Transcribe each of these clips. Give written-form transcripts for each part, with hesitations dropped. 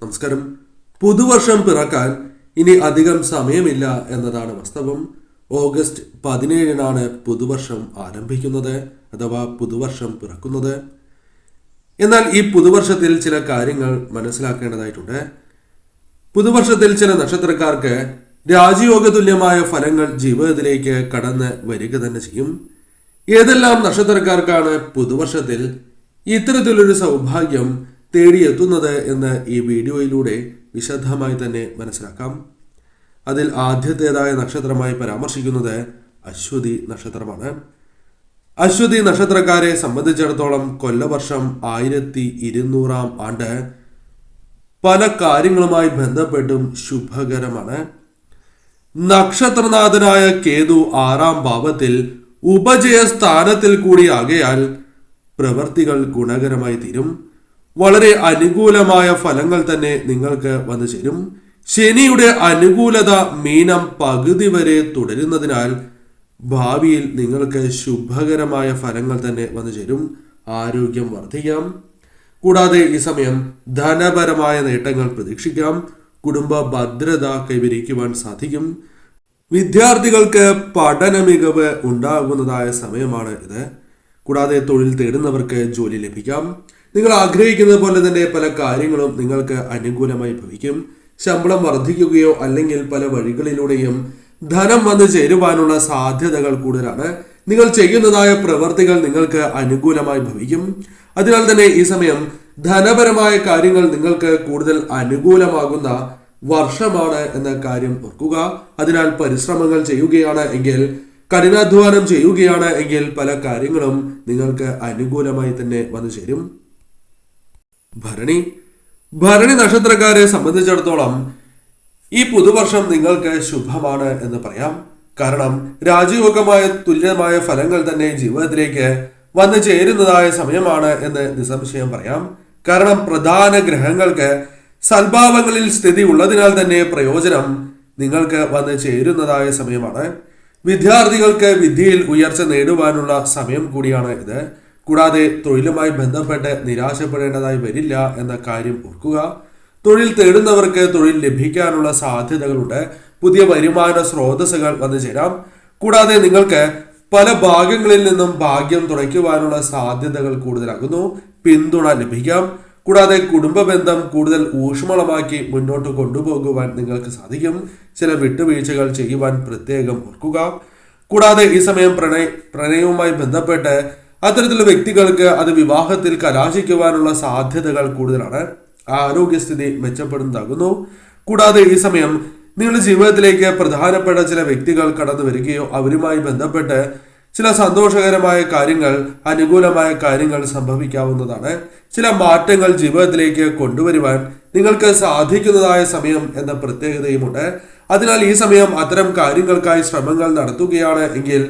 നമസ്കാരം. പുതുവർഷം പിറക്കാൻ ഇനി അധികം സമയമില്ല എന്നതാണ് വാസ്തവം. ഓഗസ്റ്റ് 17-നാണ് പുതുവർഷം ആരംഭിക്കുന്നത് അഥവാ പുതുവർഷം പിറക്കുന്നത്. എന്നാൽ ഈ പുതുവർഷത്തിൽ ചില കാര്യങ്ങൾ മനസ്സിലാക്കേണ്ടതായിട്ടുണ്ട്. പുതുവർഷത്തിൽ ചില നക്ഷത്രക്കാർക്ക് രാജയോഗ തുല്യമായ ഫലങ്ങൾ ജീവിതത്തിലേക്ക് കടന്ന് വരിക തന്നെ ചെയ്യും. ഏതെല്ലാം നക്ഷത്രക്കാർക്കാണ് പുതുവർഷത്തിൽ ഇത്തരത്തിലൊരു സൗഭാഗ്യം തേടിയെത്തുന്നത് എന്ന് ഈ വീഡിയോയിലൂടെ വിശദമായി തന്നെ മനസ്സിലാക്കാം. അതിൽ ആദ്യത്തേതായ നക്ഷത്രമായി പരാമർശിക്കുന്നത് അശ്വതി നക്ഷത്രമാണ്. അശ്വതി നക്ഷത്രക്കാരെ സംബന്ധിച്ചിടത്തോളം കൊല്ലവർഷം 1200 ആണ്ട് പല കാര്യങ്ങളുമായി ബന്ധപ്പെട്ടും ശുഭകരമാണ്. നക്ഷത്രനാഥനായ കേതു 6-ാം ഭാവത്തിൽ ഉപജയ സ്ഥാനത്തിൽ കൂടിയാകയാൽ പ്രവർത്തികൾ ഗുണകരമായി തീരും. വളരെ അനുകൂലമായ ഫലങ്ങൾ തന്നെ നിങ്ങൾക്ക് വന്നു ചേരും. ശനിയുടെ അനുകൂലത മീനം പകുതി വരെ തുടരുന്നതിനാൽ ഭാവിയിൽ നിങ്ങൾക്ക് ശുഭകരമായ ഫലങ്ങൾ തന്നെ വന്നു ചേരും. ആരോഗ്യം വർദ്ധിക്കാം. കൂടാതെ ഈ സമയം ധനപരമായ നേട്ടങ്ങൾ പ്രതീക്ഷിക്കാം. കുടുംബ ഭദ്രത കൈവരിക്കുവാൻ സാധിക്കും. വിദ്യാർത്ഥികൾക്ക് പഠന മികവ് ഉണ്ടാകുന്നതായ സമയമാണ് ഇത്. കൂടാതെ തൊഴിൽ തേടുന്നവർക്ക് ജോലി ലഭിക്കാം. നിങ്ങൾ ആഗ്രഹിക്കുന്നത് പോലെ തന്നെ പല കാര്യങ്ങളും നിങ്ങൾക്ക് അനുകൂലമായി ഭവിക്കും. ശമ്പളം വർദ്ധിക്കുകയോ അല്ലെങ്കിൽ പല വഴികളിലൂടെയും ധനം വന്നു ചേരുവാനുള്ള സാധ്യതകൾ കൂടുതലാണ്. നിങ്ങൾ ചെയ്യുന്നതായ പ്രവർത്തികൾ നിങ്ങൾക്ക് അനുകൂലമായി ഭവിക്കും. അതിനാൽ തന്നെ ഈ സമയം ധനപരമായ കാര്യങ്ങൾ നിങ്ങൾക്ക് കൂടുതൽ അനുകൂലമാകുന്ന വർഷമാണ് എന്ന കാര്യം ഓർക്കുക. അതിനാൽ പരിശ്രമങ്ങൾ ചെയ്യുകയാണ് എങ്കിൽ, കഠിനാധ്വാനം ചെയ്യുകയാണ് എങ്കിൽ പല കാര്യങ്ങളും നിങ്ങൾക്ക് അനുകൂലമായി തന്നെ വന്നു ചേരും. ഭരണി നക്ഷത്രക്കാരെ സംബന്ധിച്ചിടത്തോളം ഈ പുതുവർഷം നിങ്ങൾക്ക് ശുഭമാണ് എന്ന് പറയാം. കാരണം രാജയോഗമായ തുല്യമായ ഫലങ്ങൾ തന്നെ ജീവിതത്തിലേക്ക് വന്നു ചേരുന്നതായ സമയമാണ് എന്ന് നിസ്സംശയം പറയാം. കാരണം പ്രധാന ഗ്രഹങ്ങൾക്ക് സൽഭാവങ്ങളിൽ സ്ഥിതി ഉള്ളതിനാൽ തന്നെ പ്രയോജനം നിങ്ങൾക്ക് വന്നു ചേരുന്നതായ സമയമാണ്. വിദ്യാർത്ഥികൾക്ക് വിദ്യയിൽ ഉയർച്ച നേടുവാനുള്ള സമയം കൂടിയാണ് ഇത്. കൂടാതെ തൊഴിലുമായി ബന്ധപ്പെട്ട് നിരാശപ്പെടേണ്ടതായി വരില്ല എന്ന കാര്യം ഓർക്കുക. തൊഴിൽ തേടുന്നവർക്ക് തൊഴിൽ ലഭിക്കാനുള്ള സാധ്യതകളുണ്ട്. പുതിയ വരുമാന സ്രോതസ്സുകൾ വന്നു ചേരാം. കൂടാതെ നിങ്ങൾക്ക് പല ഭാഗങ്ങളിൽ നിന്നും ഭാഗ്യം തുണയ്ക്കുവാനുള്ള സാധ്യതകൾ കൂടുതലാകുന്നു. പിന്തുണ ലഭിക്കാം. കൂടാതെ കുടുംബ ബന്ധം കൂടുതൽ ഊഷ്മളമാക്കി മുന്നോട്ട് കൊണ്ടുപോകുവാൻ നിങ്ങൾക്ക് സാധിക്കും. ചില വിട്ടുവീഴ്ചകൾ ചെയ്യുവാൻ പ്രത്യേകം ഓർക്കുക. കൂടാതെ ഈ സമയം പ്രണയവുമായി ബന്ധപ്പെട്ട് അത്തരത്തിലുള്ള വ്യക്തികൾക്ക് അത് വിവാഹത്തിൽ കലാശിക്കുവാനുള്ള സാധ്യതകൾ കൂടുതലാണ്. ആരോഗ്യസ്ഥിതി മെച്ചപ്പെടുന്നതാകുന്നു. കൂടാതെ ഈ സമയം നിങ്ങളുടെ ജീവിതത്തിലേക്ക് പ്രധാനപ്പെട്ട ചില വ്യക്തികൾ കടന്നു വരികയോ അവരുമായി ബന്ധപ്പെട്ട് ചില സന്തോഷകരമായ കാര്യങ്ങൾ, അനുകൂലമായ കാര്യങ്ങൾ സംഭവിക്കാവുന്നതാണ്. ചില മാറ്റങ്ങൾ ജീവിതത്തിലേക്ക് കൊണ്ടുവരുവാൻ നിങ്ങൾക്ക് സാധിക്കുന്നതായ സമയം എന്ന പ്രത്യേകതയുമുണ്ട്. അതിനാൽ ഈ സമയം അത്തരം കാര്യങ്ങൾക്കായി ശ്രമങ്ങൾ നടത്തുകയാണ് എങ്കിൽ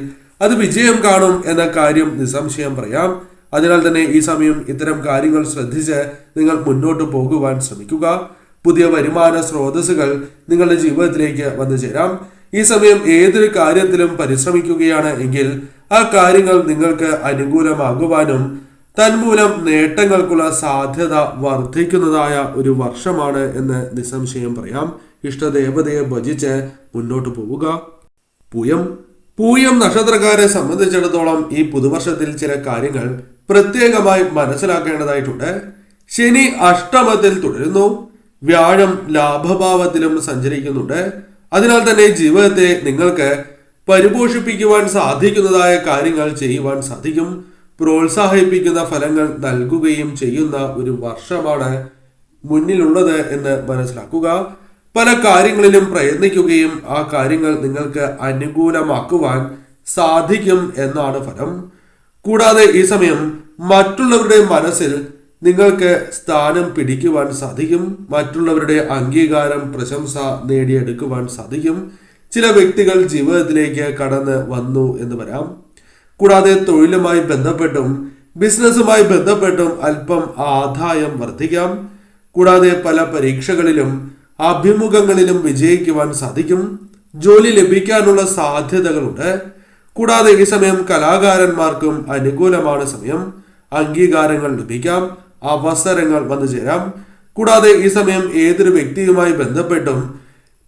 അത് വിജയം കാണും എന്ന കാര്യം നിസ്സംശയം പറയാം. അതിനാൽ തന്നെ ഈ സമയം ഇത്തരം കാര്യങ്ങൾ ശ്രദ്ധിച്ച് നിങ്ങൾ മുന്നോട്ട് പോകുവാൻ ശ്രമിക്കുക. പുതിയ വരുമാന സ്രോതസ്സുകൾ നിങ്ങളുടെ ജീവിതത്തിലേക്ക് വന്നു ചേരാം. ഈ സമയം ഏതൊരു കാര്യത്തിലും പരിശ്രമിക്കുകയാണ് എങ്കിൽ ആ കാര്യങ്ങൾ നിങ്ങൾക്ക് അനുകൂലമാകുവാനും തന്മൂലം നേട്ടങ്ങൾക്കുള്ള സാധ്യത വർദ്ധിക്കുന്നതായ ഒരു വർഷമാണ് എന്ന് നിസ്സംശയം പറയാം. ഇഷ്ടദേവതയെ ഭജിച്ച് മുന്നോട്ട് പോവുക. പൂയം നക്ഷത്രക്കാരെ സംബന്ധിച്ചിടത്തോളം ഈ പുതുവർഷത്തിൽ ചില കാര്യങ്ങൾ പ്രത്യേകമായി മനസ്സിലാക്കേണ്ടതായിട്ടുണ്ട്. ശനി അഷ്ടമത്തിൽ തുടരുന്നു. വ്യാഴം ലാഭഭാവത്തിലും സഞ്ചരിക്കുന്നുണ്ട്. അതിനാൽ തന്നെ ജീവിതത്തെ നിങ്ങൾക്ക് പരിപോഷിപ്പിക്കുവാൻ സാധിക്കുന്നതായ കാര്യങ്ങൾ ചെയ്യുവാൻ സാധിക്കും. പ്രോത്സാഹിപ്പിക്കുന്ന ഫലങ്ങൾ നൽകുകയും ചെയ്യുന്ന ഒരു വർഷമാണ് മുന്നിലുള്ളത് എന്ന് മനസ്സിലാക്കുക. പല കാര്യങ്ങളിലും പ്രയത്നിക്കുകയും ആ കാര്യങ്ങൾ നിങ്ങൾക്ക് അനുകൂലമാക്കുവാൻ സാധിക്കും എന്നാണ് ഫലം. കൂടാതെ ഈ സമയം മറ്റുള്ളവരുടെ മനസ്സിൽ നിങ്ങൾക്ക് സ്ഥാനം പിടിക്കുവാൻ സാധിക്കും. മറ്റുള്ളവരുടെ അംഗീകാരം, പ്രശംസ നേടിയെടുക്കുവാൻ സാധിക്കും. ചില വ്യക്തികൾ ജീവിതത്തിലേക്ക് കടന്ന് വന്നു എന്ന് വരാം. കൂടാതെ തൊഴിലുമായി ബന്ധപ്പെട്ടും ബിസിനസ്സുമായി ബന്ധപ്പെട്ടും അല്പം ആദായം വർദ്ധിക്കാം. കൂടാതെ പല പരീക്ഷകളിലും അഭിമുഖങ്ങളിലും വിജയിക്കുവാൻ സാധിക്കും. ജോലി ലഭിക്കാനുള്ള സാധ്യതകളുണ്ട്. കൂടാതെ ഈ സമയം കലാകാരന്മാർക്കും അനുകൂലമാണ് സമയം. അംഗീകാരങ്ങൾ ലഭിക്കാം. അവസരങ്ങൾ വന്നു ചേരാം. കൂടാതെ ഈ സമയം ഏതൊരു വ്യക്തിയുമായി ബന്ധപ്പെട്ടും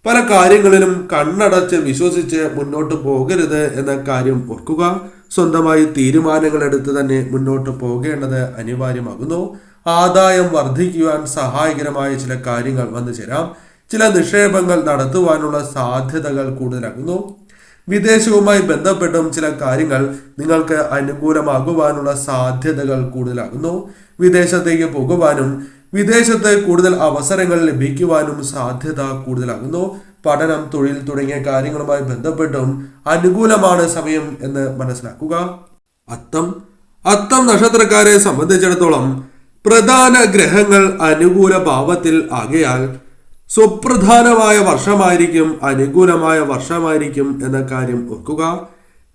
പല കാര്യങ്ങളിലും കണ്ണടച്ച് വിശ്വസിച്ച് മുന്നോട്ട് പോകരുത് എന്ന കാര്യം ഓർക്കുക. സ്വന്തമായി തീരുമാനങ്ങൾ എടുത്ത് തന്നെ മുന്നോട്ട് പോകേണ്ടത് അനിവാര്യമാകുന്നു. ആദായം വർദ്ധിക്കുവാൻ സഹായകരമായ ചില കാര്യങ്ങൾ വന്നു ചേരാം. ചില നിക്ഷേപങ്ങൾ നടത്തുവാനുള്ള സാധ്യതകൾ കൂടുതലാകുന്നു. വിദേശവുമായി ബന്ധപ്പെട്ടും ചില കാര്യങ്ങൾ നിങ്ങൾക്ക് അനുകൂലമാകുവാനുള്ള സാധ്യതകൾ കൂടുതലാകുന്നു. വിദേശത്തേക്ക് പോകുവാനും വിദേശത്ത് കൂടുതൽ അവസരങ്ങൾ ലഭിക്കുവാനും സാധ്യത കൂടുതലാകുന്നു. പഠനം, തൊഴിൽ തുടങ്ങിയ കാര്യങ്ങളുമായി ബന്ധപ്പെട്ടും അനുകൂലമാണ് സമയം എന്ന് മനസ്സിലാക്കുക. അത്തം നക്ഷത്രക്കാരെ സംബന്ധിച്ചിടത്തോളം പ്രധാന ഗ്രഹങ്ങൾ അനുകൂല ഭാവത്തിൽ ആകയാൽ സുപ്രധാനമായ വർഷമായിരിക്കും, അനുകൂലമായ വർഷമായിരിക്കും എന്ന കാര്യം ഓർക്കുക.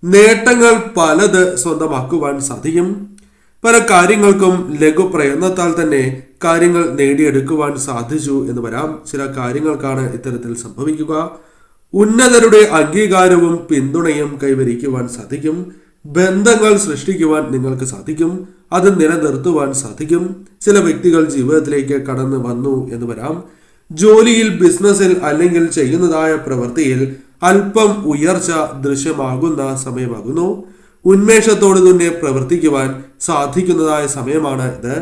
നേട്ടങ്ങൾ പലത് സ്വന്തമാക്കുവാൻ സാധിക്കും. പല കാര്യങ്ങൾക്കും ലഘു പ്രയത്നത്താൽ തന്നെ കാര്യങ്ങൾ നേടിയെടുക്കുവാൻ സാധിച്ചു എന്ന് വരാം. ചില കാര്യങ്ങൾക്കാണ് ഇത്തരത്തിൽ സംഭവിക്കുക. ഉന്നതരുടെ അംഗീകാരവും പിന്തുണയും കൈവരിക്കുവാൻ സാധിക്കും. ബന്ധങ്ങൾ സൃഷ്ടിക്കുവാൻ നിങ്ങൾക്ക് സാധിക്കും. അത് നിലനിർത്തുവാൻ സാധിക്കും. ചില വ്യക്തികൾ ജീവിതത്തിലേക്ക് കടന്നു വന്നു എന്ന് വരാം. ജോലിയിൽ, ബിസിനസ്സിൽ അല്ലെങ്കിൽ ചെയ്യുന്നതായ പ്രവൃത്തിയിൽ അല്പം ഉയർച്ച ദൃശ്യമാകുന്ന സമയമാകുന്നു. ഉന്മേഷത്തോடு തന്നെ പ്രവർത്തിക്കുവാൻ സാധിക്കുന്നതായ സമയമാണ് ഇത്.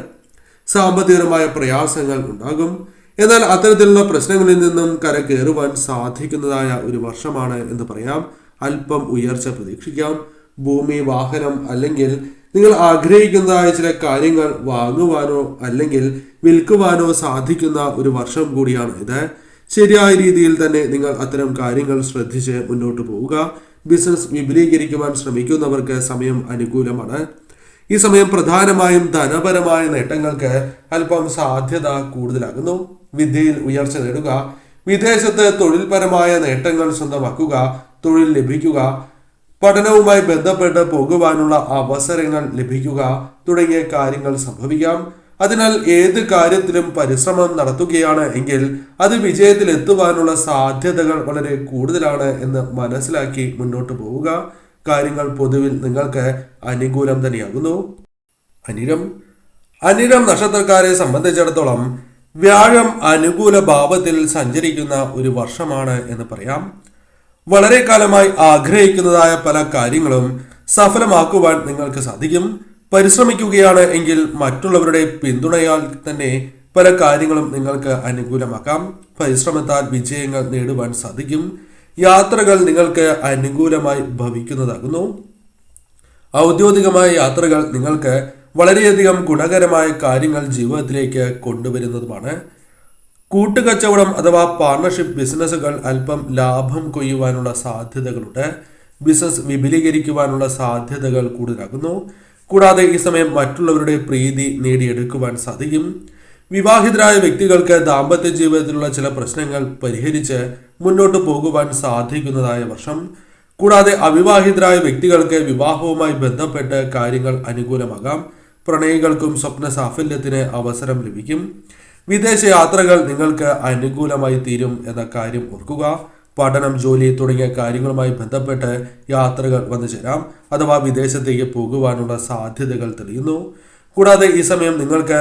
സാമ്പത്തികപരമായ പ്രയാസങ്ങൾ ഉണ്ടാകും, എന്നാൽ അത്തരത്തിലുള്ള പ്രശ്നങ്ങളിൽ നിന്നും കരകയറുവാൻ സാധിക്കുന്നതായ ഒരു വർഷമാണ് എന്ന് പറയാം. അല്പം ഉയർച്ച പ്രതീക്ഷിക്കാം. ഭൂമി, വാഹനം അല്ലെങ്കിൽ നിങ്ങൾ ആഗ്രഹിക്കുന്നതായ ചില കാര്യങ്ങൾ വാങ്ങുവാനോ അല്ലെങ്കിൽ വിൽക്കുവാനോ സാധിക്കുന്ന ഒരു വർഷം കൂടിയാണ് ഇത്. ശരിയായ രീതിയിൽ തന്നെ നിങ്ങൾ അത്തരം കാര്യങ്ങൾ ശ്രദ്ധിച്ച് മുന്നോട്ട് പോവുക. ബിസിനസ് വിപുലീകരിക്കുവാൻ ശ്രമിക്കുന്നവർക്ക് സമയം അനുകൂലമാണ്. ഈ സമയം പ്രധാനമായും ധനപരമായ നേട്ടങ്ങൾക്ക് അല്പം സാധ്യത കൂടുതലാകുന്നു. വിദ്യയിൽ ഉയർച്ച നേടുക, വിദേശത്ത് തൊഴിൽപരമായ നേട്ടങ്ങൾ സ്വന്തമാക്കുക, തൊഴിൽ ലഭിക്കുക, പഠനവുമായി ബന്ധപ്പെട്ട് പോകുവാനുള്ള അവസരങ്ങൾ ലഭിക്കുക തുടങ്ങിയ കാര്യങ്ങൾ സംഭവിക്കാം. അതിനാൽ ഏത് കാര്യത്തിലും പരിശ്രമം നടത്തുകയാണ് എങ്കിൽ അത് വിജയത്തിൽ എത്തുവാനുള്ള സാധ്യതകൾ വളരെ കൂടുതലാണ് എന്ന് മനസ്സിലാക്കി മുന്നോട്ട് പോവുക. കാര്യങ്ങൾ പൊതുവിൽ നിങ്ങൾക്ക് അനുകൂലം തന്നെയാകുന്നു. അനിരം നക്ഷത്രക്കാരെ സംബന്ധിച്ചിടത്തോളം വ്യാഴം അനുകൂല ഭാവത്തിൽ സഞ്ചരിക്കുന്ന ഒരു വർഷമാണ് എന്ന് പറയാം. വളരെ കാലമായി ആഗ്രഹിക്കുന്നതായ പല കാര്യങ്ങളും സഫലമാക്കുവാൻ നിങ്ങൾക്ക് സാധിക്കും. പരിശ്രമിക്കുകയാണ് എങ്കിൽ മറ്റുള്ളവരുടെ പിന്തുണയാൽ തന്നെ പല കാര്യങ്ങളും നിങ്ങൾക്ക് അനുകൂലമാക്കാം. പരിശ്രമത്താൽ വിജയങ്ങൾ നേടുവാൻ സാധിക്കും. യാത്രകൾ നിങ്ങൾക്ക് അനുകൂലമായി ഭവിക്കുന്നതാകുന്നു. ഔദ്യോഗികമായ യാത്രകൾ നിങ്ങൾക്ക് വളരെയധികം ഗുണകരമായ കാര്യങ്ങൾ ജീവിതത്തിലേക്ക് കൊണ്ടുവരുന്നതുമാണ്. കൂട്ടുകച്ചവടം അഥവാ പാർട്ണർഷിപ്പ് ബിസിനസ്സുകൾ അല്പം ലാഭം കൊയ്യുവാനുള്ള സാധ്യതകളുണ്ട്. ബിസിനസ് വിപുലീകരിക്കുവാനുള്ള സാധ്യതകൾ കൂടുതലാകുന്നു. കൂടാതെ ഈ സമയം മറ്റുള്ളവരുടെ പ്രീതി നേടിയെടുക്കുവാൻ സാധിക്കും. വിവാഹിതരായ വ്യക്തികൾക്ക് ദാമ്പത്യ ജീവിതത്തിലുള്ള ചില പ്രശ്നങ്ങൾ പരിഹരിച്ച് മുന്നോട്ട് പോകുവാൻ സാധിക്കുന്നതായ വർഷം. കൂടാതെ അവിവാഹിതരായ വ്യക്തികൾക്ക് വിവാഹവുമായി ബന്ധപ്പെട്ട് കാര്യങ്ങൾ അനുകൂലമാകാം. പ്രണയികൾക്കും സ്വപ്ന സാഫല്യത്തിന് അവസരം ലഭിക്കും. വിദേശ യാത്രകൾ നിങ്ങൾക്ക് അനുകൂലമായി തീരും എന്ന കാര്യം ഓർക്കുക. പഠനം, ജോലി തുടങ്ങിയ കാര്യങ്ങളുമായി ബന്ധപ്പെട്ട് യാത്രകൾ വന്നു ചേരാം അഥവാ വിദേശത്തേക്ക് പോകുവാനുള്ള സാധ്യതകൾ തെളിയുന്നു. കൂടാതെ ഈ സമയം നിങ്ങൾക്ക്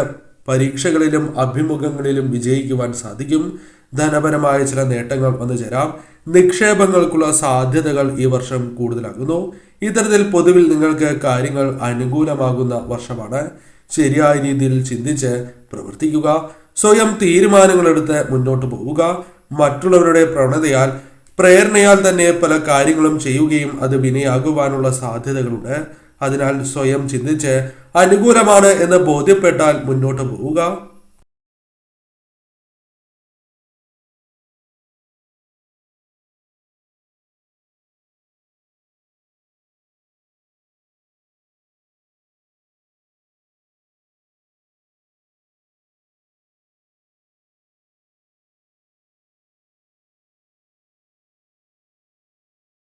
പരീക്ഷകളിലും അഭിമുഖങ്ങളിലും വിജയിക്കുവാൻ സാധിക്കും. ധനപരമായ ചില നേട്ടങ്ങൾ വന്നു ചേരാം. നിക്ഷേപങ്ങൾക്കുള്ള സാധ്യതകൾ ഈ വർഷം കൂടുതലാകുന്നു. ഇത്തരത്തിൽ പൊതുവിൽ നിങ്ങൾക്ക് കാര്യങ്ങൾ അനുകൂലമാകുന്ന വർഷമാണ്. ശരിയായ രീതിയിൽ ചിന്തിച്ച് പ്രവർത്തിക്കുക. സ്വയം തീരുമാനങ്ങളെടുത്ത് മുന്നോട്ട് പോവുക. മറ്റുള്ളവരുടെ പ്രേരണയാൽ തന്നെ പല കാര്യങ്ങളും ചെയ്യുകയും അത് വിനയാകുവാനുള്ള സാധ്യതകളുണ്ട്. അതിനാൽ സ്വയം ചിന്തിച്ച് അനുകൂലമാണ് എന്ന് ബോധ്യപ്പെട്ടാൽ മുന്നോട്ട് പോവുക.